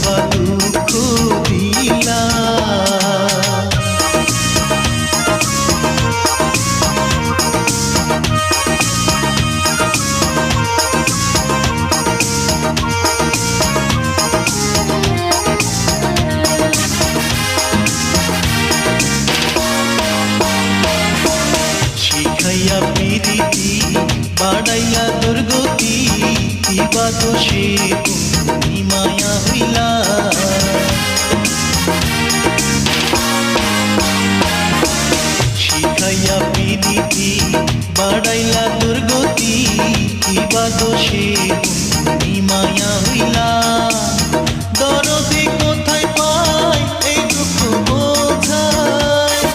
বা দুঃখ দিলা। শিখাইয়া প্রীতি বাড়াইয়া দুর্গতি, কিবা দোষে তুমি মায়া হইলা। শিখাইয়া প্রীতি বাড়াইলা দুর্গতি, কিবা দোষে তুমি মায়া হইলা। দরদে কোথায় পাই এই দুঃখ বোঝায়,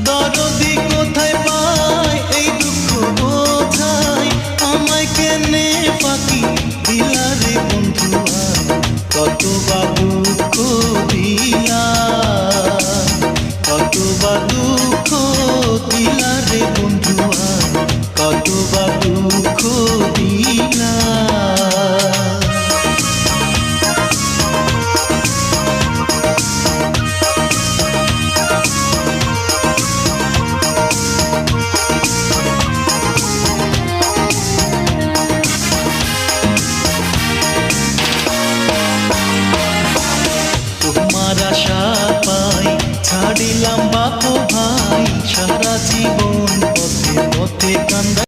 দরদি কোথায় পাই এই দুঃখ বোঝাই। আমায় কেনে ফাঁকি দিলা রে বন্ধুয়া, কত বা দুঃখ দিলা, কত বা দুঃখ দিলা রে বন্ধুয়া, কত বা দুঃখ দিলা। তোমার আশা পাই ছাড়িলাম বাপ ভাই, সারা জীবন পথে পথে কান্দা।